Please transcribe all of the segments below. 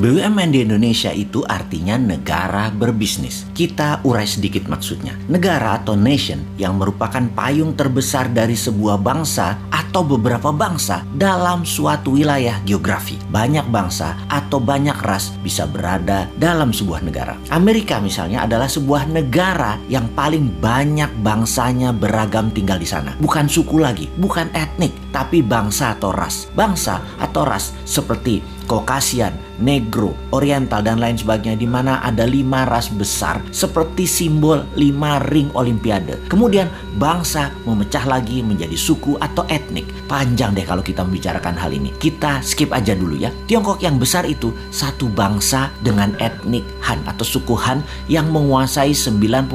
BUMN di Indonesia itu artinya negara berbisnis. Kita urai sedikit maksudnya. Negara atau nation yang merupakan payung terbesar dari sebuah bangsa atau beberapa bangsa dalam suatu wilayah geografi. Banyak bangsa atau banyak ras bisa berada dalam sebuah negara. Amerika misalnya adalah sebuah negara yang paling banyak bangsanya beragam tinggal di sana. Bukan suku lagi, bukan etnik, tapi bangsa atau ras. Bangsa atau ras seperti Caucasian, Negro, Oriental, dan lain sebagainya, di mana ada 5 ras besar seperti simbol 5 ring olimpiade. Kemudian bangsa memecah lagi menjadi suku atau etnik. Panjang deh kalau kita membicarakan hal ini. Kita skip aja dulu ya. Tiongkok yang besar itu satu bangsa dengan etnik Han atau suku Han yang menguasai 91%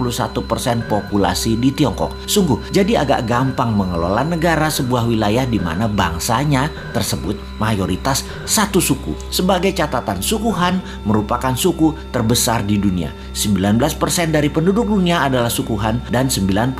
populasi di Tiongkok. Sungguh, jadi agak gampang mengelola negara sebuah wilayah di mana bangsanya tersebut mayoritas satu suku. Sebagai catatan, suku Han merupakan suku terbesar di dunia. 19% dari penduduk dunia adalah suku Han dan 91%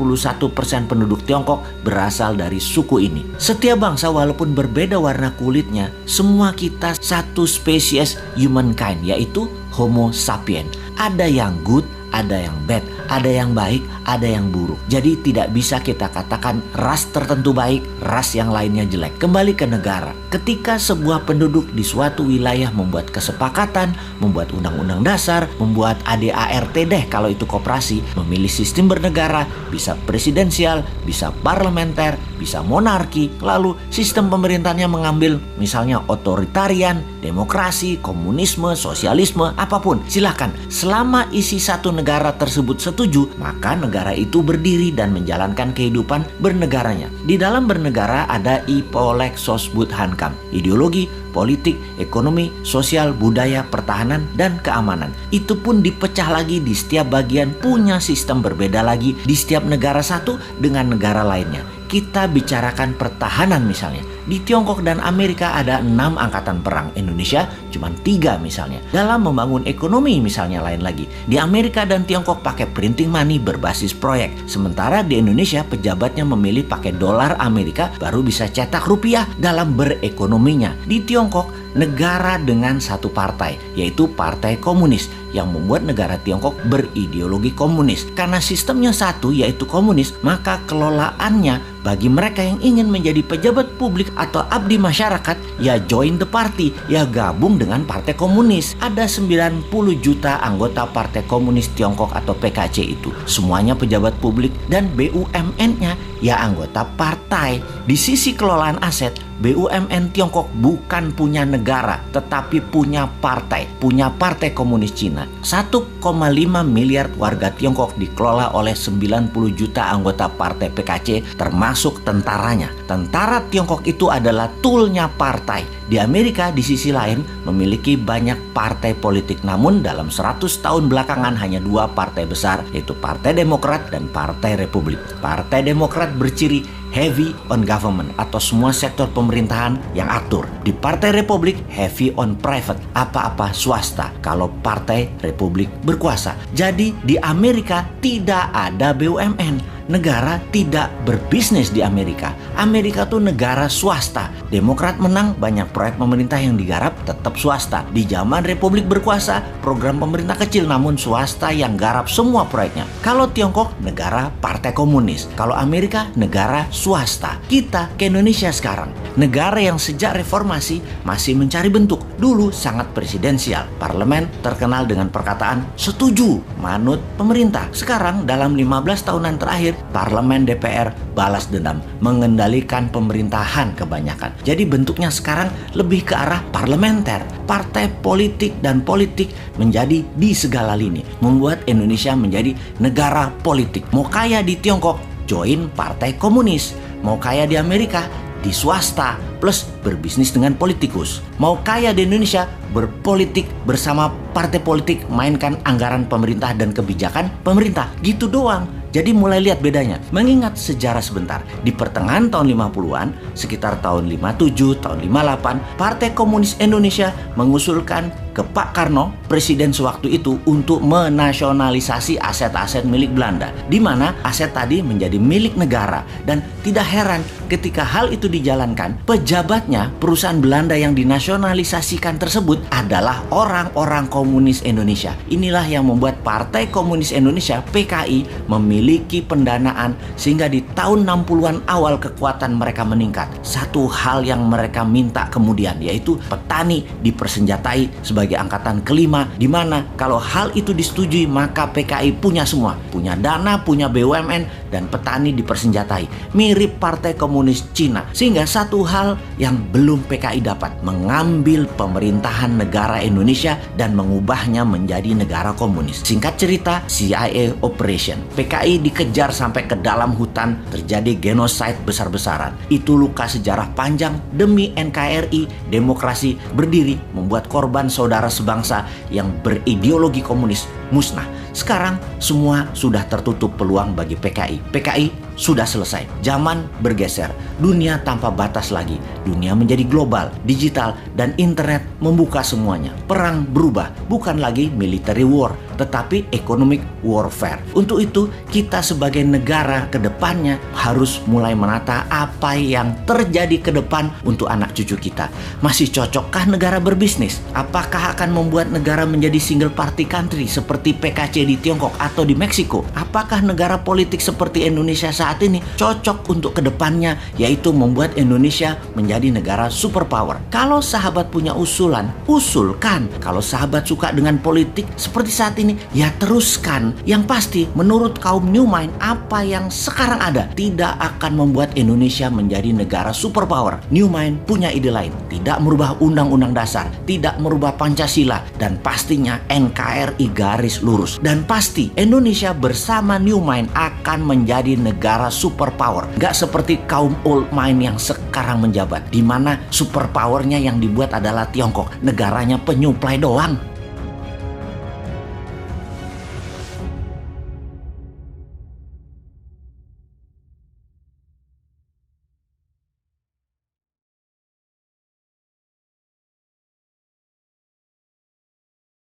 penduduk Tiongkok berasal dari suku ini. Setiap bangsa walaupun berbeda warna kulitnya, semua kita satu spesies humankind, yaitu Homo sapiens. Ada yang good, ada yang bad, ada yang baik, ada yang buruk. Jadi tidak bisa kita katakan ras tertentu baik, ras yang lainnya jelek. Kembali ke negara. Ketika sebuah penduduk di suatu wilayah membuat kesepakatan, membuat undang-undang dasar, membuat ADART deh kalau itu koperasi, memilih sistem bernegara, bisa presidensial, bisa parlementer, bisa monarki, lalu sistem pemerintahnya mengambil misalnya otoritarian, demokrasi, komunisme, sosialisme, apapun. Silahkan, selama isi satu negara tersebut setuju, maka negara itu berdiri dan menjalankan kehidupan bernegaranya. Di dalam bernegara ada Ipolek Sosbud Hankam, ideologi, politik, ekonomi, sosial, budaya, pertahanan, dan keamanan. Itu pun dipecah lagi di setiap bagian, punya sistem berbeda lagi di setiap negara satu dengan negara lainnya. Kita bicarakan pertahanan misalnya. Di Tiongkok dan Amerika ada 6 angkatan perang. Indonesia cuma 3 misalnya. Dalam membangun ekonomi misalnya lain lagi. Di Amerika dan Tiongkok pakai printing money berbasis proyek. Sementara di Indonesia pejabatnya memilih pakai dolar Amerika baru bisa cetak rupiah dalam berekonominya. Di Tiongkok negara dengan satu partai, yaitu Partai Komunis, yang membuat negara Tiongkok berideologi komunis. Karena sistemnya satu, yaitu komunis, maka kelolaannya bagi mereka yang ingin menjadi pejabat publik atau abdi masyarakat, ya join the party, ya gabung dengan Partai Komunis. Ada 90 juta anggota Partai Komunis Tiongkok atau PKC itu. Semuanya pejabat publik dan BUMN-nya ya anggota partai. Di sisi kelolaan aset, BUMN Tiongkok bukan punya negara, tetapi punya partai Komunis Cina. 1,5 miliar warga Tiongkok dikelola oleh 90 juta anggota partai PKC, termasuk tentaranya. Tentara Tiongkok itu adalah toolnya partai. Di Amerika di sisi lain memiliki banyak partai politik, namun dalam 100 tahun belakangan hanya 2 partai besar, yaitu Partai Demokrat dan Partai Republik. Partai Demokrat berciri heavy on government atau semua sektor pemerintahan yang atur. Di Partai Republik heavy on private, apa-apa swasta kalau Partai Republik berkuasa. Jadi di Amerika tidak ada BUMN. Negara tidak berbisnis di Amerika. Amerika tuh negara swasta. Demokrat menang, banyak proyek pemerintah yang digarap tetap swasta. Di zaman Republik berkuasa, program pemerintah kecil namun swasta yang garap semua proyeknya. Kalau Tiongkok, negara Partai Komunis. Kalau Amerika, negara swasta. Kita ke Indonesia sekarang, negara yang sejak reformasi masih mencari bentuk. Dulu sangat presidensial. Parlemen terkenal dengan perkataan setuju, manut pemerintah. Sekarang dalam 15 tahunan terakhir, parlemen DPR balas dendam, mengendalikan pemerintahan kebanyakan. Jadi bentuknya sekarang lebih ke arah parlementer. Partai politik dan politik menjadi di segala lini, membuat Indonesia menjadi negara politik. Mau kaya di Tiongkok, join Partai Komunis. Mau kaya di Amerika, di swasta plus berbisnis dengan politikus. Mau kaya di Indonesia, berpolitik bersama partai politik, mainkan anggaran pemerintah dan kebijakan pemerintah. Gitu doang. Jadi mulai lihat bedanya. Mengingat sejarah sebentar, di pertengahan tahun 50-an, sekitar tahun 57, tahun 58, Partai Komunis Indonesia mengusulkan ke Pak Karno, presiden sewaktu itu, untuk menasionalisasi aset-aset milik Belanda, di mana aset tadi menjadi milik negara. Dan tidak heran ketika hal itu dijalankan, pejabatnya perusahaan Belanda yang dinasionalisasikan tersebut adalah orang-orang komunis Indonesia. Inilah yang membuat Partai Komunis Indonesia PKI memiliki pendanaan sehingga di tahun 60-an awal kekuatan mereka meningkat. Satu hal yang mereka minta kemudian yaitu petani dipersenjatai sebagai angkatan kelima, di mana kalau hal itu disetujui maka PKI punya semua, punya dana, punya BUMN, dan petani dipersenjatai. Mirip Partai Komunis Cina. Sehingga satu hal yang belum PKI dapat, mengambil pemerintahan negara Indonesia dan mengubahnya menjadi negara komunis. Singkat cerita, CIA Operation. PKI dikejar sampai ke dalam hutan, terjadi genosida besar-besaran. Itu luka sejarah panjang demi NKRI, demokrasi berdiri, membuat korban saudara sebangsa yang berideologi komunis musnah. Sekarang semua sudah tertutup peluang bagi PKI. PKI sudah selesai. Zaman bergeser. Dunia tanpa batas lagi. Dunia menjadi global, digital, dan internet membuka semuanya. Perang berubah. Bukan lagi military war, tetapi economic warfare. Untuk itu, kita sebagai negara ke depannya harus mulai menata apa yang terjadi ke depan untuk anak cucu kita. Masih cocokkah negara berbisnis? Apakah akan membuat negara menjadi single party country seperti PKC di Tiongkok atau di Meksiko? Apakah negara politik seperti Indonesia saat ini cocok untuk kedepannya, yaitu membuat Indonesia menjadi negara superpower? Kalau sahabat punya usulan, usulkan. Kalau sahabat suka dengan politik seperti saat ini, ya teruskan. Yang pasti, menurut kaum New Mind, apa yang sekarang ada tidak akan membuat Indonesia menjadi negara superpower. New Mind punya ide lain, tidak merubah undang-undang dasar, tidak merubah Pancasila, dan pastinya NKRI garis lurus. Dan pasti Indonesia bersama New Mind akan menjadi negara superpower. Gak seperti kaum Old Mind yang sekarang menjabat, di mana superpowernya yang dibuat adalah Tiongkok, negaranya penyuplai doang.